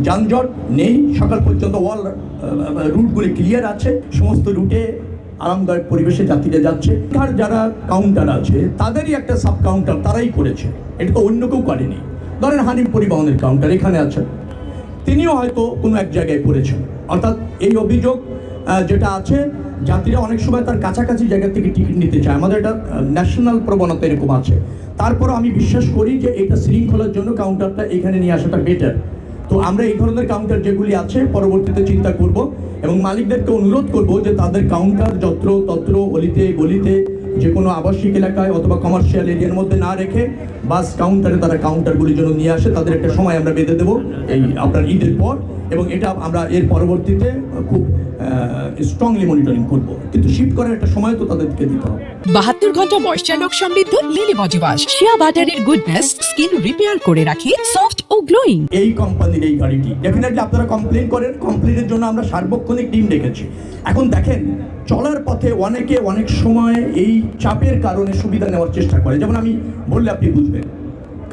যানজট নেই, সকাল পর্যন্ত ওয়াল রুটগুলি ক্লিয়ার আছে, সমস্ত রুটে আরামদায়ক পরিবেশে যাত্রীরা যাচ্ছে। আর যারা কাউন্টার আছে তাদেরই একটা সাব কাউন্টার তারাই করেছে, এটা তো অন্য কেউ করেনি। ধরেন হানিফ পরিবহনের কাউন্টার এখানে আছে, তিনিও হয়তো কোনো এক জায়গায় করেছেন। অর্থাৎ এই অভিযোগ যেটা আছে, যাত্রীরা অনেক সময় তার কাছাকাছি জায়গা থেকে টিকিট নিতে চায়, আমাদের এটা ন্যাশনাল প্রবণতা এরকম আছে। তারপরও আমি বিশ্বাস করি যে এটা শৃঙ্খলার জন্য কাউন্টারটা এখানে নিয়ে আসাটা বেটার। তো আমরা এই ধরনের কাউন্টার যেগুলি আছে পরবর্তীতে চিন্তা করব এবং মালিকদেরকে অনুরোধ করব যে তাদের কাউন্টার যত্র তত্র অলিতে গলিতে যে কোনো আবাসিক এলাকায় অথবা কমার্শিয়াল এরিয়ার মধ্যে না রেখে বাস কাউন্টারে তারা কাউন্টারগুলি যেন নিয়ে আসে। তাদের একটা সময় আমরা বেঁধে দেবো এই আপনার ঈদের পর, এবং এটা আমরা এর পরবর্তীতে খুব স্ট্রংলি মনিটরিং করব, কিন্তু শিফট করার একটা সময় তো তাদেরকে দিতে হবে। 72 ঘন্টা ময়েশ্চার লক সমৃদ্ধ লিলি বডি ওয়াশ, শিয়া বাটারের গুডনেস স্কিন রিপেয়ার করে রাখে সফট ও গ্লোয়িং। এই কোম্পানির এই গাড়িটি ডেফিনেটলি আপনারা কমপ্লেন করেন, কমপ্লেনের জন্য আমরা সার্বক্ষণিক টিম রেখেছি। এখন দেখেন চলার পথে অনেকে অনেক সময় এই চাপের কারণে সুবিধা নেওয়ার চেষ্টা করে। যেমন আমি বললে আপনি বুঝবেন,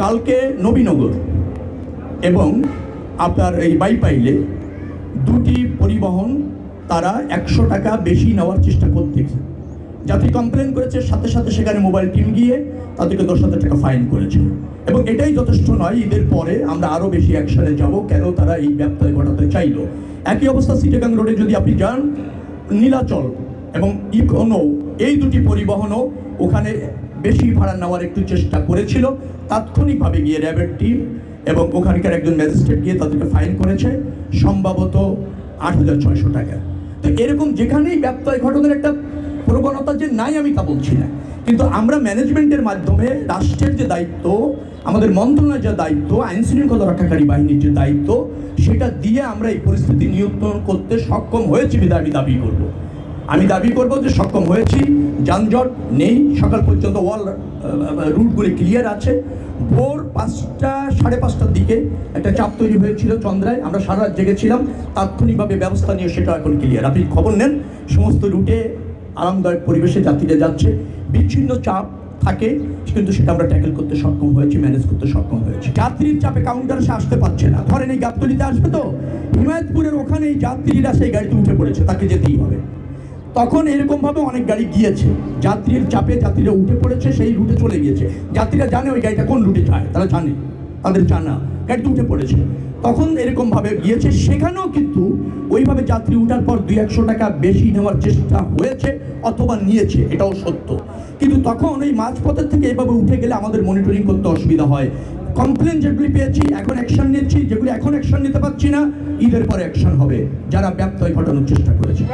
কালকে নবীনগর এবং আপনার এই বাইপাইলে দুটি পরিবহন তারা 100 টাকা বেশি নেওয়ার চেষ্টা করতেছে। যাত্রী কমপ্লেন করেছে, সাথে সাথে সেখানে মোবাইল টিম গিয়ে তাদেরকে 10,000 টাকা ফাইন করেছে। এবং এটাই যথেষ্ট নয়, ঈদের পরে আমরা আরও বেশি অ্যাকশনে যাব, কেন তারা এই ব্যবসায় ঘটাতে চাইলো। একই অবস্থা চিটাগাং রোডে যদি আপনি যান, নীলাচল এবং ইকোনো এই দুটি পরিবহনও ওখানে বেশি ভাড়া নেওয়ার একটু চেষ্টা করেছিল। তাৎক্ষণিকভাবে গিয়ে র্যাবের টিম এবং ওখানকার একজন ম্যাজিস্ট্রেট গিয়ে তাদেরকে ফাইন করেছে সম্ভবত 8,600 টাকা। তো এরকম যেখানেই ব্যত্যয় ঘটনার একটা প্রবণতা যে নাই আমি তা বলছি না, কিন্তু আমরা ম্যানেজমেন্টের মাধ্যমে রাষ্ট্রের যে দায়িত্ব, আমাদের মন্ত্রণালয়ের যে দায়িত্ব, আইন শৃঙ্খলা রক্ষাকারী বাহিনীর যে দায়িত্ব, সেটা দিয়ে আমরা এই পরিস্থিতি নিয়ন্ত্রণ করতে সক্ষম হয়েছি বিধায় আমি দাবি করব যে সক্ষম হয়েছি। যানজট নেই, সকাল পর্যন্ত ওয়াল রুটগুলি ক্লিয়ার আছে। ভোর 5টা সাড়ে 5টার দিকে একটা চাপ তৈরি হয়েছিল চন্দ্রায়, আমরা সারা রাত জেগেছিলাম, তাৎক্ষণিকভাবে ব্যবস্থা নিয়ে সেটা এখন ক্লিয়ার। আপনি খবর নেন, সমস্ত রুটে আরামদায়ক পরিবেশে যাত্রীরা যাচ্ছে। বিচ্ছিন্ন চাপ থাকে, কিন্তু সেটা আমরা ট্যাকেল করতে সক্ষম হয়েছি, ম্যানেজ করতে সক্ষম হয়েছি। যাত্রীর চাপে কাউন্টার সে আসতে পারছে না, ধরেন এই গাবতলিতে আসবে, তো হিমায়তপুরের ওখানে এই যাত্রীরা সেই গাড়িতে উঠে পড়েছে, তাকে যেতেই হবে। তখন এরকমভাবে অনেক গাড়ি গিয়েছে, যাত্রীর চাপে যাত্রীরা উঠে পড়েছে, সেই রুটে চলে গিয়েছে। যাত্রীরা জানে ওই গাড়িটা কোন রুটে যায়, তারা জানে, তাদের জানা গাড়িতে উঠে পড়েছে, তখন এরকমভাবে গিয়েছে। সেখানেও কিন্তু ওইভাবে যাত্রী উঠার পর 200-100 টাকা বেশি নেওয়ার চেষ্টা হয়েছে অথবা নিয়েছে, এটাও সত্য। কিন্তু তখন এই মাঝপথের থেকে এভাবে উঠে গেলে আমাদের মনিটরিং করতে অসুবিধা হয়। কমপ্লেন যেগুলি পেয়েছি এখন অ্যাকশন নিচ্ছি, যেগুলি এখন অ্যাকশন নিতে পারছি না ঈদের পরে অ্যাকশন হবে যারা ব্যত্যয় ঘটানোর চেষ্টা করেছে।